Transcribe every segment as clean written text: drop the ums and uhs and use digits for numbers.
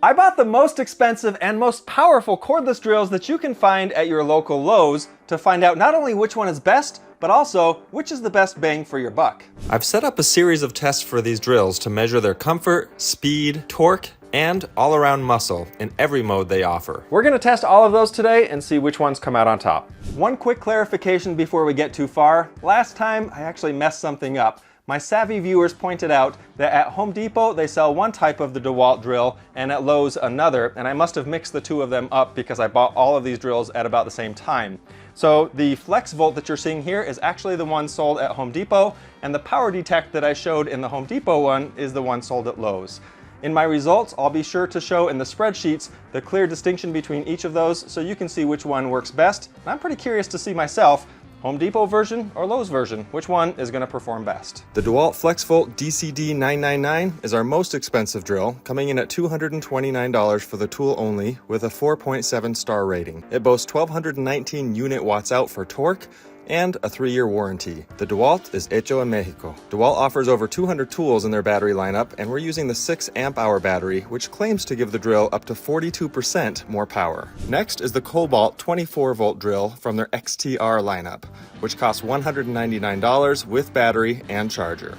I bought the most expensive and most powerful cordless drills that you can find at your local Lowe's to find out not only which one is best, but also which is the best bang for your buck. I've set up a series of tests for these drills to measure their comfort, speed, torque, and all-around muscle in every mode they offer. We're gonna test all of those today and see which ones come out on top. One quick clarification before we get too far. Last time, I actually messed something up. My savvy viewers pointed out that at Home Depot, they sell one type of the DeWalt drill and at Lowe's another, and I must have mixed the two of them up because I bought all of these drills at about the same time. So the Flex Volt that you're seeing here is actually the one sold at Home Depot, and the Power Detect that I showed in the Home Depot one is the one sold at Lowe's. In my results, I'll be sure to show in the spreadsheets the clear distinction between each of those so you can see which one works best. And I'm pretty curious to see myself, Home Depot version or Lowe's version, which one is going to perform best. The DeWalt FlexVolt DCD 999 is our most expensive drill, coming in at $229 for the tool only with a 4.7 star rating. It boasts 1219 unit watts out for torque and a 3-year warranty. The DeWalt is hecho en Mexico. DeWalt offers over 200 tools in their battery lineup, and we're using the 6 amp hour battery, which claims to give the drill up to 42% more power. Next is the Kobalt 24 volt drill from their XTR lineup, which costs $199 with battery and charger.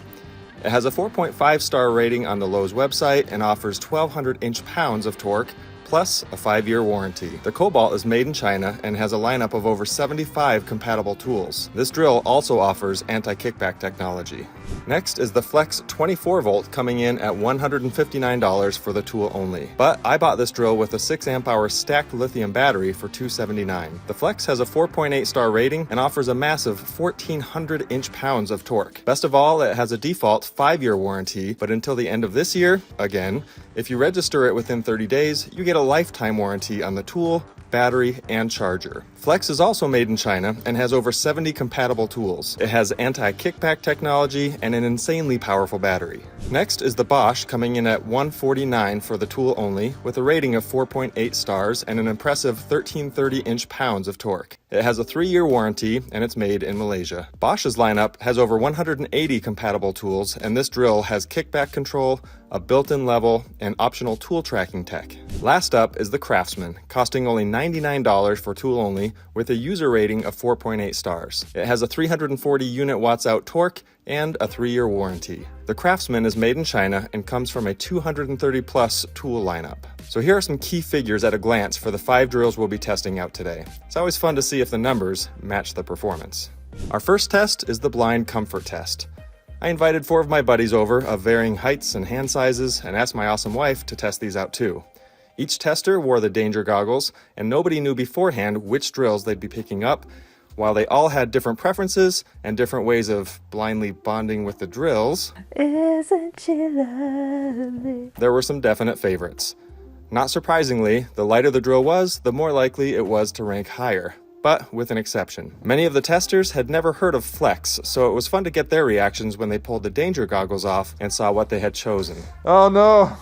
It has a 4.5 star rating on the Lowe's website and offers 1200 inch-pounds of torque, plus a 5-year warranty. The Kobalt is made in China and has a lineup of over 75 compatible tools. This drill also offers anti-kickback technology. Next is the Flex 24 volt coming in at $159 for the tool only. But I bought this drill with a 6 amp hour stacked lithium battery for $279. The Flex has a 4.8 star rating and offers a massive 1400 inch-pounds of torque. Best of all, it has a default 5-year warranty, but until the end of this year, again, if you register it within 30 days, you get a lifetime warranty on the tool, battery, and charger. Flex is also made in China and has over 70 compatible tools. It has anti-kickback technology and an insanely powerful battery. Next is the Bosch coming in at $149 for the tool only with a rating of 4.8 stars and an impressive 1330 inch-pounds of torque. It has a 3-year warranty and it's made in Malaysia. Bosch's lineup has over 180 compatible tools, and this drill has kickback control, a built-in level, and optional tool tracking tech. Last up is the Craftsman, costing only $99 for tool only with a user rating of 4.8 stars. It has a 340 unit watts out torque and a 3-year warranty. The Craftsman is made in China and comes from a 230 plus tool lineup. So here are some key figures at a glance for the 5 drills we'll be testing out today. It's always fun to see if the numbers match the performance. Our first test is the blind comfort test. I invited 4 of my buddies over of varying heights and hand sizes and asked my awesome wife to test these out too. Each tester wore the danger goggles, and nobody knew beforehand which drills they'd be picking up, while they all had different preferences and different ways of blindly bonding with the drills. Isn't she lovely? There were some definite favorites. Not surprisingly, the lighter the drill was, the more likely it was to rank higher. But with an exception. Many of the testers had never heard of Flex, so it was fun to get their reactions when they pulled the danger goggles off and saw what they had chosen. Oh no!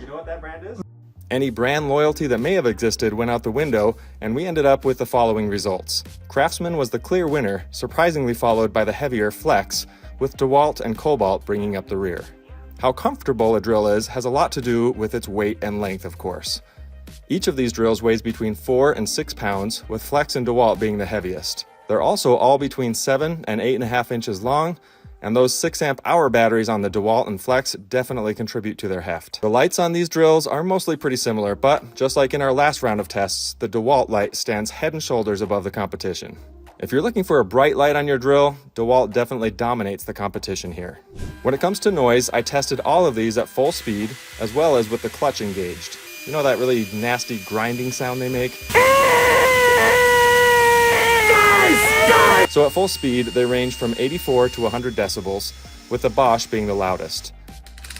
You know what that brand is? Any brand loyalty that may have existed went out the window, and we ended up with the following results. Craftsman was the clear winner, surprisingly followed by the heavier Flex, with DeWalt and Kobalt bringing up the rear. How comfortable a drill is has a lot to do with its weight and length, of course. Each of these drills weighs between 4 and 6 pounds, with Flex and DeWalt being the heaviest. They're also all between 7 and 8.5 inches long, and those 6 amp hour batteries on the DeWalt and Flex definitely contribute to their heft. The lights on these drills are mostly pretty similar, but just like in our last round of tests, the DeWalt light stands head and shoulders above the competition. If you're looking for a bright light on your drill, DeWalt definitely dominates the competition here. When it comes to noise, I tested all of these at full speed, as well as with the clutch engaged. You know that really nasty grinding sound they make? So at full speed, they range from 84 to 100 decibels, with the Bosch being the loudest.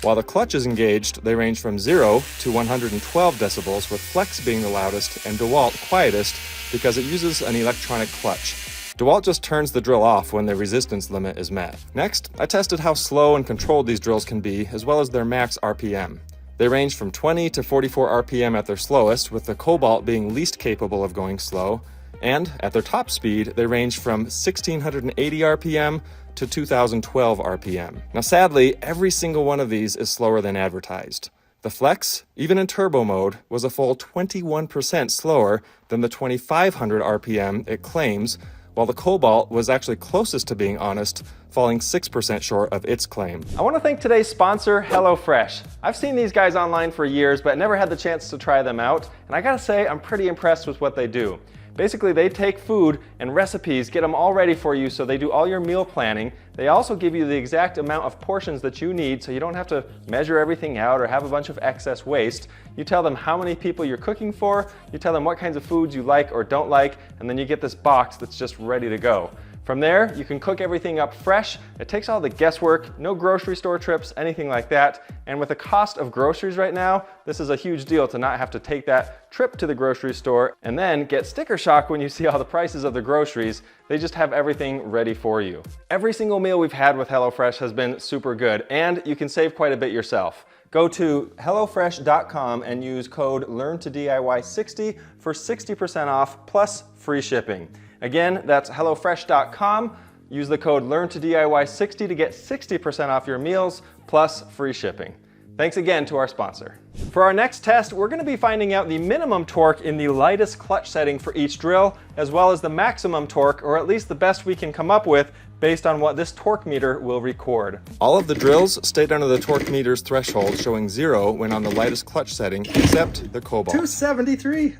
While the clutch is engaged, they range from 0 to 112 decibels, with Flex being the loudest and DeWalt quietest because it uses an electronic clutch. DeWalt just turns the drill off when the resistance limit is met. Next, I tested how slow and controlled these drills can be, as well as their max RPM. They range from 20 to 44 RPM at their slowest, with the Kobalt being least capable of going slow, and at their top speed, they range from 1680 RPM to 2012 RPM. Now sadly, every single one of these is slower than advertised. The Flex, even in turbo mode, was a full 21% slower than the 2,500 RPM it claims, while the Kobalt was actually closest to being honest, falling 6% short of its claim. I want to thank today's sponsor, HelloFresh. I've seen these guys online for years, but never had the chance to try them out, and I gotta say, I'm pretty impressed with what they do. Basically, they take food and recipes, get them all ready for you so they do all your meal planning. They also give you the exact amount of portions that you need so you don't have to measure everything out or have a bunch of excess waste. You tell them how many people you're cooking for, you tell them what kinds of foods you like or don't like, and then you get this box that's just ready to go. From there, you can cook everything up fresh. It takes all the guesswork, no grocery store trips, anything like that. And with the cost of groceries right now, this is a huge deal to not have to take that trip to the grocery store and then get sticker shock when you see all the prices of the groceries. They just have everything ready for you. Every single meal we've had with HelloFresh has been super good, and you can save quite a bit yourself. Go to HelloFresh.com and use code LearnToDIY60 for 60% off plus free shipping. Again, that's HelloFresh.com. Use the code LearnToDIY60 to get 60% off your meals plus free shipping. Thanks again to our sponsor. For our next test, we're going to be finding out the minimum torque in the lightest clutch setting for each drill, as well as the maximum torque, or at least the best we can come up with based on what this torque meter will record. All of the drills stayed under the torque meter's threshold, showing 0 when on the lightest clutch setting, except the Kobalt. 273!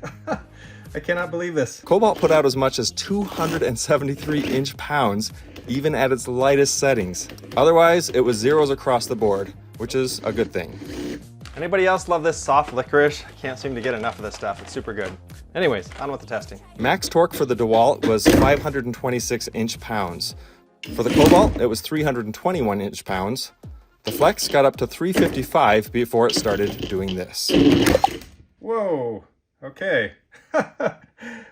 I cannot believe this. Kobalt put out as much as 273 inch-pounds, even at its lightest settings. Otherwise, it was zeros across the board, which is a good thing. Anybody else love this soft licorice? I can't seem to get enough of this stuff. It's super good. Anyways, on with the testing. Max torque for the DeWalt was 526 inch-pounds. For the Kobalt, it was 321 inch-pounds. The Flex got up to 355 before it started doing this. Whoa, okay.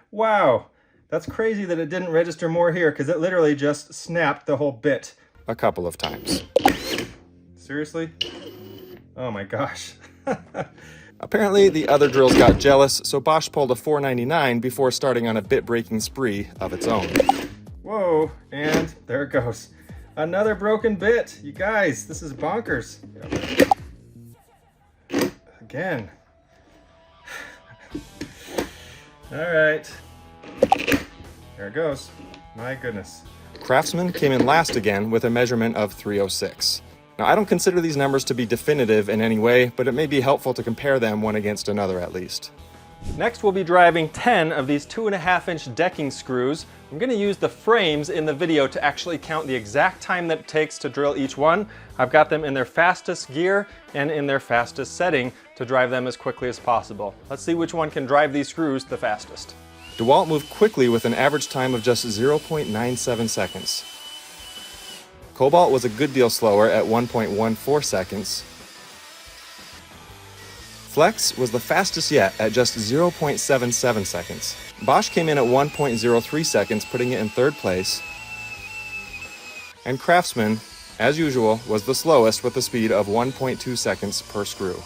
Wow, that's crazy that it didn't register more here because it literally just snapped the whole bit. A couple of times. Seriously? Oh my gosh. Apparently, the other drills got jealous, so Bosch pulled a 499 before starting on a bit-breaking spree of its own. Whoa, and there it goes. Another broken bit. You guys, this is bonkers. Again. All right. There it goes. My goodness. Craftsman came in last again with a measurement of 306. Now, I don't consider these numbers to be definitive in any way, but it may be helpful to compare them one against another at least. Next, we'll be driving 10 of these 2.5-inch decking screws. I'm going to use the frames in the video to actually count the exact time that it takes to drill each one. I've got them in their fastest gear and in their fastest setting to drive them as quickly as possible. Let's see which one can drive these screws the fastest. DeWalt moved quickly with an average time of just 0.97 seconds. Kobalt was a good deal slower at 1.14 seconds. Flex was the fastest yet at just 0.77 seconds. Bosch came in at 1.03 seconds, putting it in third place. And Craftsman, as usual, was the slowest with a speed of 1.2 seconds per screw.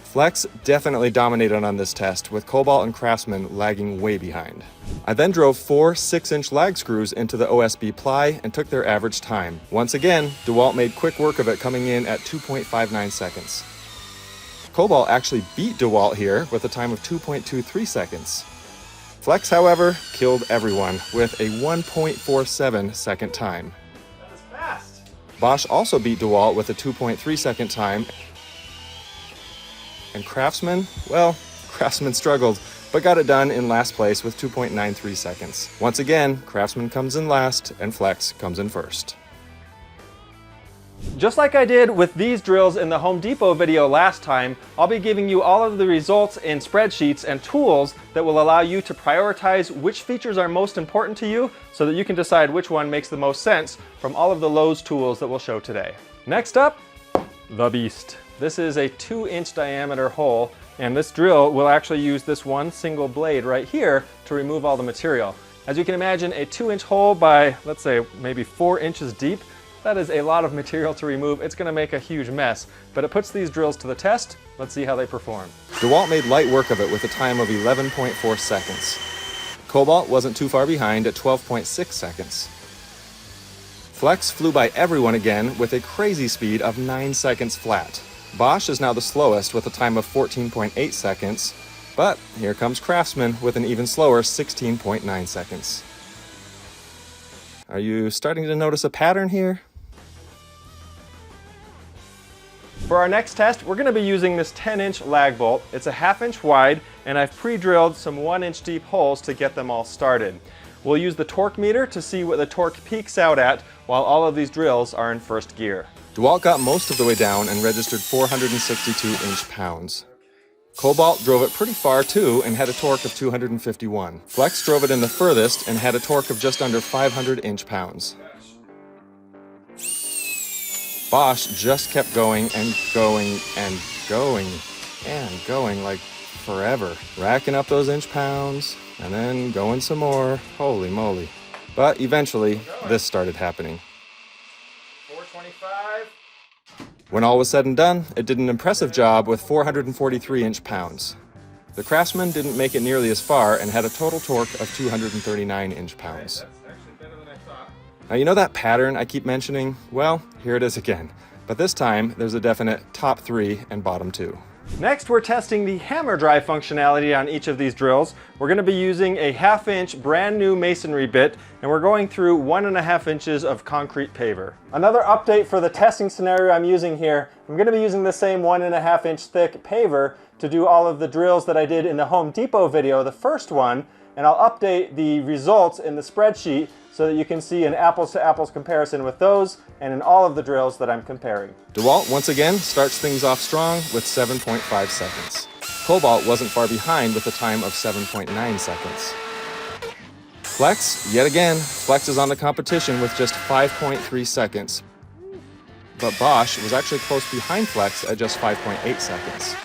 Flex definitely dominated on this test, with Kobalt and Craftsman lagging way behind. I then drove 4 6-inch lag screws into the OSB ply and took their average time. Once again, DeWalt made quick work of it, coming in at 2.59 seconds. Kobalt actually beat DeWalt here with a time of 2.23 seconds. Flex, however, killed everyone with a 1.47 second time. That is fast. Bosch also beat DeWalt with a 2.3 second time. And Craftsman, well, Craftsman struggled, but got it done in last place with 2.93 seconds. Once again, Craftsman comes in last and Flex comes in first. Just like I did with these drills in the Home Depot video last time, I'll be giving you all of the results in spreadsheets and tools that will allow you to prioritize which features are most important to you so that you can decide which one makes the most sense from all of the Lowe's tools that we'll show today. Next up, the beast. This is a 2-inch diameter hole, and this drill will actually use this one single blade right here to remove all the material. As you can imagine, a 2-inch hole by, let's say, maybe 4 inches deep, that is a lot of material to remove. It's going to make a huge mess, but it puts these drills to the test. Let's see how they perform. DeWalt made light work of it with a time of 11.4 seconds. Kobalt wasn't too far behind at 12.6 seconds. Flex flew by everyone again with a crazy speed of 9 seconds flat. Bosch is now the slowest with a time of 14.8 seconds, but here comes Craftsman with an even slower 16.9 seconds. Are you starting to notice a pattern here? For our next test, we're going to be using this 10-inch lag bolt. It's a 1/2 inch wide, and I've pre-drilled some 1-inch deep holes to get them all started. We'll use the torque meter to see what the torque peaks out at while all of these drills are in first gear. DeWalt got most of the way down and registered 462 inch-pounds. Kobalt drove it pretty far too and had a torque of 251. Flex drove it in the furthest and had a torque of just under 500 inch-pounds. Bosch just kept going and going and going and going like forever, racking up those inch-pounds and then going some more. Holy moly. But eventually, this started happening. 425. When all was said and done, it did an impressive job with 443 inch-pounds. The Craftsman didn't make it nearly as far and had a total torque of 239 inch-pounds. That's actually better than I thought. Now you know that pattern I keep mentioning? Well, here it is again. But this time, there's a definite top 3 and bottom 2. Next, we're testing the hammer drive functionality on each of these drills. We're going to be using a 1/2 inch brand new masonry bit, and we're going through 1.5 inches of concrete paver. Another update for the testing scenario I'm using here, I'm going to be using the same 1.5 inch thick paver to do all of the drills that I did in the Home Depot video, the first one, and I'll update the results in the spreadsheet so that you can see an apples to apples comparison with those and in all of the drills that I'm comparing. DeWalt once again starts things off strong with 7.5 seconds. Kobalt wasn't far behind with a time of 7.9 seconds. Flex, yet again, Flex is on the competition with just 5.3 seconds. But Bosch was actually close behind Flex at just 5.8 seconds.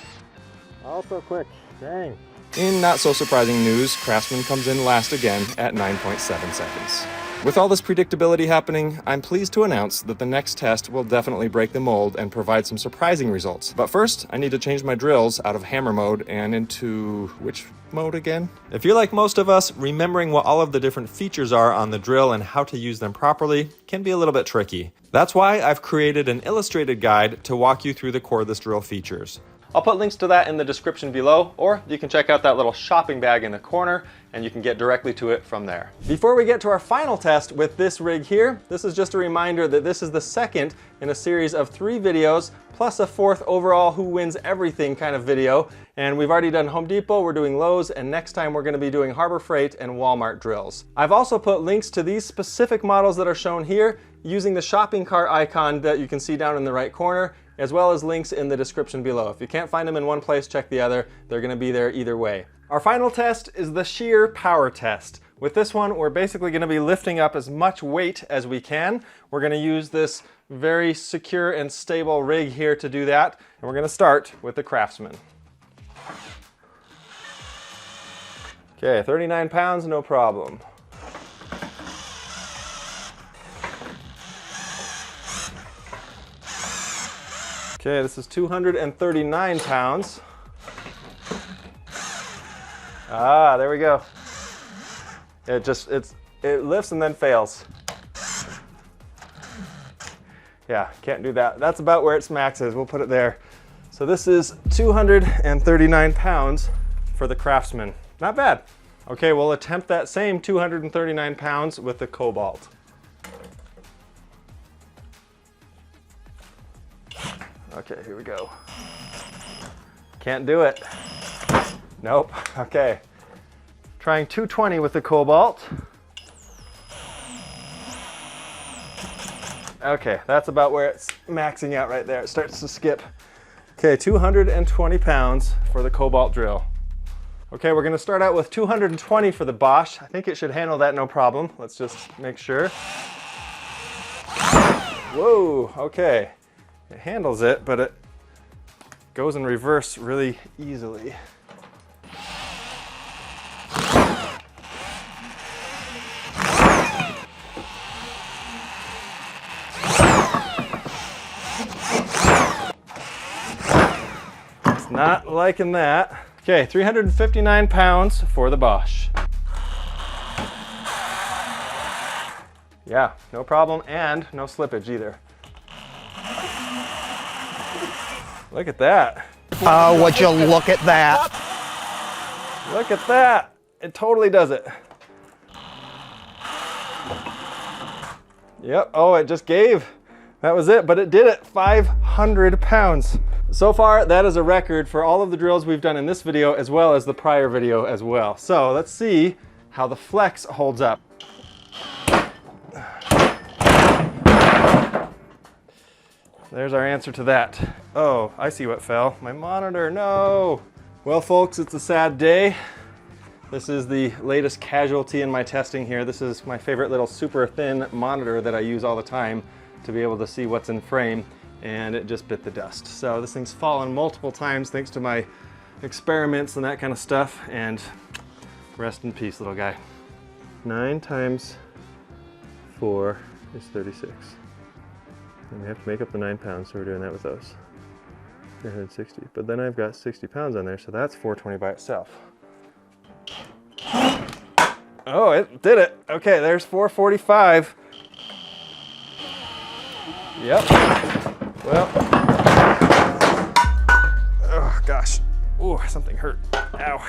Also quick, dang. In not so surprising news, Craftsman comes in last again at 9.7 seconds. With all this predictability happening, I'm pleased to announce that the next test will definitely break the mold and provide some surprising results. But first, I need to change my drills out of hammer mode and into which mode again? If you're like most of us, remembering what all of the different features are on the drill and how to use them properly can be a little bit tricky. That's why I've created an illustrated guide to walk you through the cordless drill features. I'll put links to that in the description below, or you can check out that little shopping bag in the corner and you can get directly to it from there. Before we get to our final test with this rig here, this is just a reminder that this is the second in a series of 3 videos, plus a 4th overall who wins everything kind of video. And we've already done Home Depot, we're doing Lowe's, and next time we're gonna be doing Harbor Freight and Walmart drills. I've also put links to these specific models that are shown here using the shopping cart icon that you can see down in the right corner, as well as links in the description below. If you can't find them in one place, check the other. They're gonna be there either way. Our final test is the shear power test. With this one, we're basically gonna be lifting up as much weight as we can. We're gonna use this very secure and stable rig here to do that. And we're gonna start with the Craftsman. Okay, 39 pounds, no problem. Okay, this is 239 pounds. Ah, there we go. It lifts and then fails. Yeah, can't do that. That's about where its max is. We'll put it there. So this is 239 pounds for the Craftsman. Not bad. Okay, we'll attempt that same 239 pounds with the Kobalt. Okay, here we go. Can't do it. Nope, okay. Trying 220 with the Kobalt. Okay, that's about where it's maxing out right there. It starts to skip. Okay, 220 pounds for the Kobalt drill. Okay, we're gonna start out with 220 for the Bosch. I think it should handle that no problem. Let's just make sure. Whoa, okay. It handles it, but it goes in reverse really easily. It's not liking that. Okay, 359 pounds for the Bosch. Yeah, no problem, and no slippage either. Look at that. Oh, would you look at that? Look at that. It totally does it. Yep, oh, it just gave. That was it, but it did it, 500 pounds. So far, that is a record for all of the drills we've done in this video, as well as the prior video as well. So let's see how the flex holds up. There's our answer to that. Oh, I see what fell. My monitor, no. Well, folks, it's a sad day. This is the latest casualty in my testing here. This is my favorite little super thin monitor that I use all the time to be able to see what's in frame, and it just bit the dust. So this thing's fallen multiple times thanks to my experiments and that kind of stuff, and rest in peace, little guy. 9 times 4 is 36. And we have to make up the 9 pounds, so we're doing that with those. 360, but then I've got 60 pounds on there, so that's 420 by itself. Oh, it did it. Okay, there's 445. Yep. Well. Oh, gosh. Ooh, something hurt. Ow.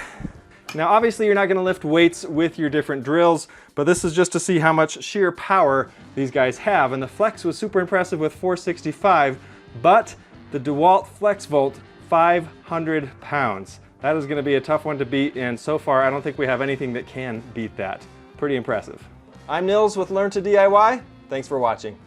Now, obviously, you're not going to lift weights with your different drills, but this is just to see how much sheer power these guys have. And the flex was super impressive with 465, but the DeWalt FlexVolt, 500 pounds. That is going to be a tough one to beat, and so far, I don't think we have anything that can beat that. Pretty impressive. I'm Nils with Learn to DIY. Thanks for watching.